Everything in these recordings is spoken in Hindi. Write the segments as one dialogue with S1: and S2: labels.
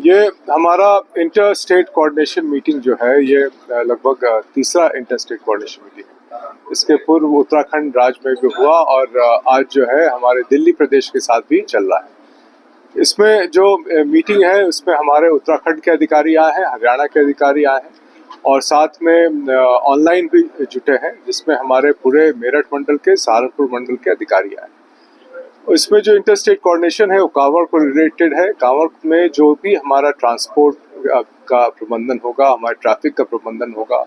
S1: ये हमारा इंटर स्टेट कोऑर्डिनेशन मीटिंग जो है ये लगभग तीसरा इंटर स्टेट कोऑर्डिनेशन मीटिंग है। इसके पूर्व उत्तराखंड राज्य में भी हुआ और आज जो है हमारे दिल्ली प्रदेश के साथ भी चल रहा है। इसमें जो मीटिंग है उसमें हमारे उत्तराखंड के अधिकारी आए हैं, हरियाणा के अधिकारी आए हैं और साथ में ऑनलाइन भी जुटे हैं, जिसमें हमारे पूरे मेरठ मंडल के, सहारनपुर मंडल के अधिकारी आए हैं। इसमें जो इंटर स्टेट कोऑर्डिनेशन है वो कांवड़ को रिलेटेड है। कांवड़ में जो भी हमारा ट्रांसपोर्ट का प्रबंधन होगा, हमारे ट्रैफिक का प्रबंधन होगा,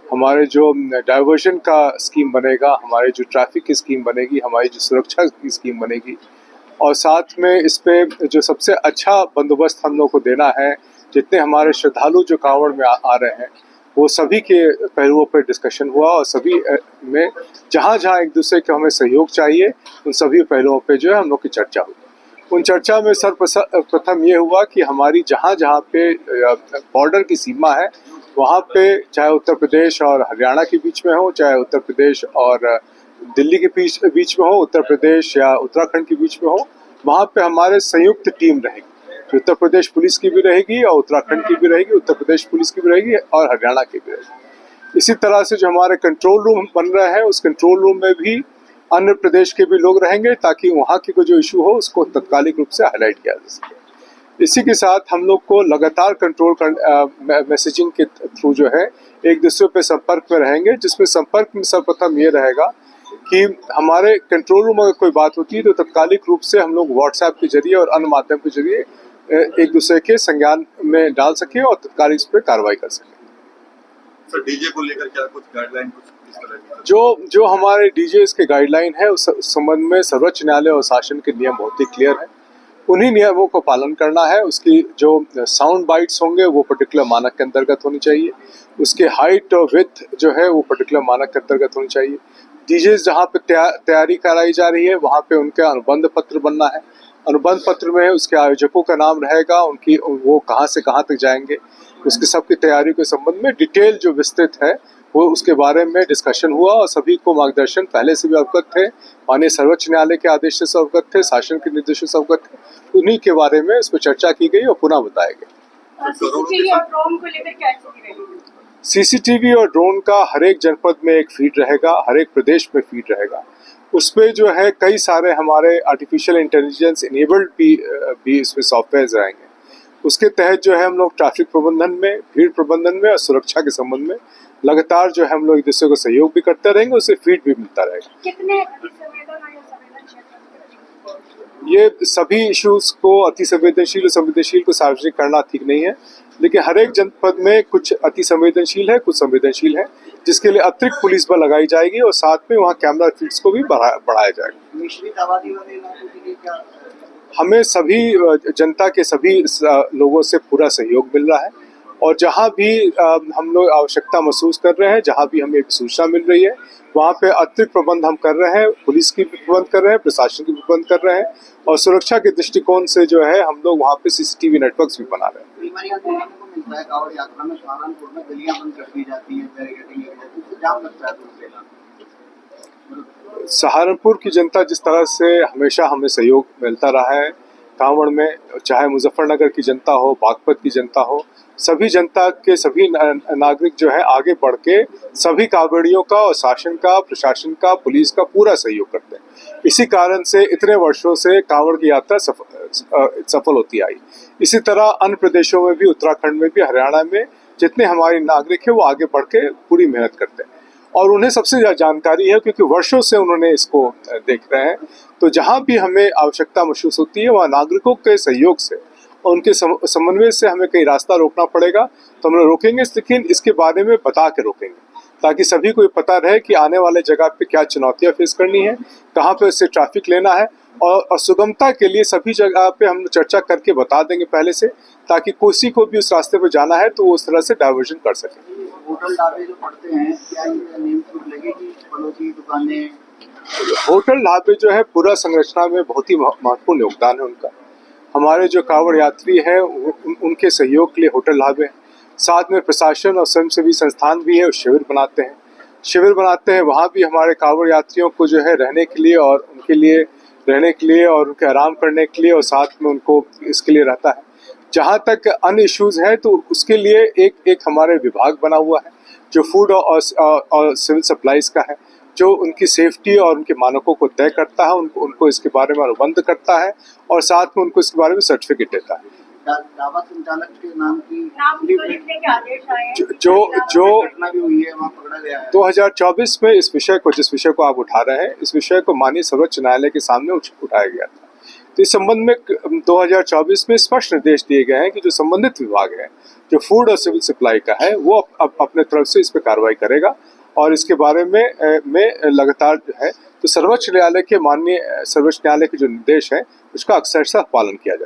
S1: हमारे जो डाइवर्जन का स्कीम बनेगा, हमारी जो ट्रैफिक की स्कीम बनेगी, हमारी जो सुरक्षा की स्कीम बनेगी, और साथ में इस पे जो सबसे अच्छा बंदोबस्त हम लोग को देना है, जितने हमारे श्रद्धालु जो कांवड़ में आ रहे हैं वो सभी के पहलुओं पर डिस्कशन हुआ और सभी में जहाँ जहाँ एक दूसरे के हमें सहयोग चाहिए उन सभी पहलुओं पे जो है हम लोग की चर्चा हुई। उन चर्चा में सर्वप्रथम ये हुआ कि हमारी जहाँ जहाँ पे बॉर्डर की सीमा है वहाँ पे, चाहे उत्तर प्रदेश और हरियाणा के बीच में हो, चाहे उत्तर प्रदेश और दिल्ली के बीच में हो, उत्तर प्रदेश या उत्तराखंड के बीच में हो, वहाँ पे हमारे संयुक्त टीम रहेगी। उत्तर प्रदेश पुलिस की भी रहेगी और उत्तराखंड की भी रहेगी, उत्तर प्रदेश पुलिस की भी रहेगी और हरियाणा की भी रहेगी। इसी तरह से जो हमारे कंट्रोल रूम बन रहे हैं उस कंट्रोल रूम में भी अन्य प्रदेश के भी लोग रहेंगे, ताकि वहाँ की कोई जो इशू हो उसको तत्कालिक रूप से हाईलाइट किया जा सके। इसी के साथ हम लोग को लगातार मैसेजिंग के थ्रू जो है एक दूसरे पे संपर्क में रहेंगे, जिसमें संपर्क में सर्वप्रथम ये रहेगा कि हमारे कंट्रोल रूम अगर कोई बात होती है तो तत्कालिक रूप से हम लोग व्हाट्सएप के जरिए और अन्य माध्यम के जरिए एक दूसरे के संज्ञान में डाल सके और तत्काल इस पर कार्रवाई कर सके।
S2: सर, डीजे को लेकर क्या कुछ गाइडलाइन कुछ इस तरह की?
S1: जो हमारे डीजे के गाइडलाइन है उस संबंध में सर्वोच्च न्यायालय और शासन के नियम बहुत ही क्लियर है। उन्हीं नियमों को पालन करना है। उसकी जो साउंड बाइट्स होंगे वो पर्टिकुलर मानक के अंतर्गत होनी चाहिए। उसके हाइट और विड्थ जो है वो पर्टिकुलर मानक के अंतर्गत होनी चाहिए। डीजे जहाँ पे तैयारी कराई जा रही है वहाँ पे उनका अनुबंध पत्र बनना है। अनुबंध पत्र में उसके आयोजकों का नाम रहेगा, उनकी वो कहाँ से कहाँ तक जाएंगे, उसकी सबकी तैयारी के संबंध में डिटेल जो विस्तृत है वो उसके बारे में डिस्कशन हुआ और सभी को मार्गदर्शन पहले से भी अवगत थे। माननीय सर्वोच्च न्यायालय के आदेश से अवगत थे, शासन के निर्देशों से अवगत थे। उन्हीं के बारे में इस पर चर्चा की गई और पुनः बताया गया। सीसीटीवी और ड्रोन का हर एक जनपद में एक फीड रहेगा, हर एक प्रदेश में फीड रहेगा। उसपे जो है कई सारे हमारे आर्टिफिशियल इंटेलिजेंस इनेबल्ड भी इसमें सॉफ्टवेयर रहेंगे। उसके तहत जो है हम लोग ट्रैफिक प्रबंधन में, भीड़ प्रबंधन में और सुरक्षा के संबंध में लगातार जो है हम लोग एक दूसरे को सहयोग भी करते रहेंगे, उससे फीड भी मिलता रहेगा।
S3: कितने
S1: ये सभी इश्यूज को अति संवेदनशील और संवेदनशील को सार्वजनिक करना ठीक नहीं है, लेकिन हर एक जनपद में कुछ अति संवेदनशील है, कुछ संवेदनशील है, जिसके लिए अतिरिक्त पुलिस बल लगाई जाएगी और साथ में वहाँ कैमरा फीड्स को भी बढ़ाया जाएगा।
S4: मिश्रित आबादी वाले
S1: हमें सभी जनता के सभी लोगों से पूरा सहयोग मिल रहा है और जहाँ भी हम लोग आवश्यकता महसूस कर रहे हैं, जहाँ भी हमें सूचना मिल रही है वहाँ पे अतिरिक्त प्रबंध हम कर रहे हैं। पुलिस की भी प्रबंध कर रहे हैं, प्रशासन की भी प्रबंध कर रहे हैं और सुरक्षा के दृष्टिकोण से जो है हम लोग वहाँ पे सीसीटीवी नेटवर्क्स भी बना रहे हैं। सहारनपुर की जनता जिस तरह से हमेशा हमें सहयोग मिलता रहा है कांवड़ में, चाहे मुजफ्फरनगर की जनता हो, बागपत की जनता हो, सभी जनता के सभी नागरिक जो है आगे बढ़ के सभी कांवड़ियों का और शासन का, प्रशासन का, पुलिस का पूरा सहयोग करते हैं। इसी कारण से इतने वर्षों से कांवड़ की यात्रा सफल होती आई। इसी तरह अन्य प्रदेशों में भी, उत्तराखंड में भी, हरियाणा में जितने हमारे नागरिक हैं वो आगे बढ़ के पूरी मेहनत करते हैं और उन्हें सबसे ज़्यादा जानकारी है क्योंकि वर्षों से उन्होंने इसको देख रहे हैं। तो जहाँ भी हमें आवश्यकता महसूस होती है वहाँ नागरिकों के सहयोग से और उनके समन्वय से हमें कहीं रास्ता रोकना पड़ेगा तो हम लोग रोकेंगे, लेकिन इसके बारे में बता के रोकेंगे ताकि सभी को पता रहे कि आने वाले जगह पे क्या चुनौतियाँ फेस करनी है, कहाँ पे उससे ट्रैफिक लेना है और सुगमता के लिए सभी जगह पे हम चर्चा करके बता देंगे पहले से, ताकि किसी को भी उस रास्ते पे जाना है तो वो उस तरह से डाइवर्जन कर सके।
S4: होटल ढाबे जो पड़ते हैं क्या नेम छूट लगेगी? फलों की दुकानें,
S1: होटल ढाबे जो है पूरा संरचना में बहुत ही महत्वपूर्ण योगदान है उनका। हमारे जो कांवड़ यात्री है उनके सहयोग के लिए होटल ढाबे हैं। साथ में प्रशासन और स्वयंसेवी संस्थान भी है, शिविर बनाते हैं। वहाँ भी हमारे कांवड़ यात्रियों को जो है रहने के लिए और उनके आराम करने के लिए और साथ में उनको इसके लिए रहता है। जहाँ तक अन्य इश्यूज हैं तो उसके लिए एक हमारे विभाग बना हुआ है जो फूड और सिविल सप्लाईज का है, जो उनकी सेफ्टी और उनके मानकों को तय करता है, उनको इसके बारे में अनुबंध करता है और साथ में उनको इसके बारे में सर्टिफिकेट देता है।
S4: ढाबा संचालक के नाम की
S3: लिखने के आदेश आए हैं।
S1: जो
S4: घटना भी हुई है, वहाँ पकड़ा गया है।
S1: 2024 में जिस विषय को आप उठा रहे हैं, इस विषय को माननीय सर्वोच्च न्यायालय के सामने उठाया गया था। तो इस संबंध में 2024 में स्पष्ट निर्देश दिए गए हैं कि जो संबंधित विभाग है, जो फूड और सिविल सप्लाई का है, वो अपने तरफ से इस पर कार्रवाई करेगा और इसके बारे में लगातार जो है तो सर्वोच्च न्यायालय के जो निर्देश हैं उसका अक्षरशः पालन किया जाए।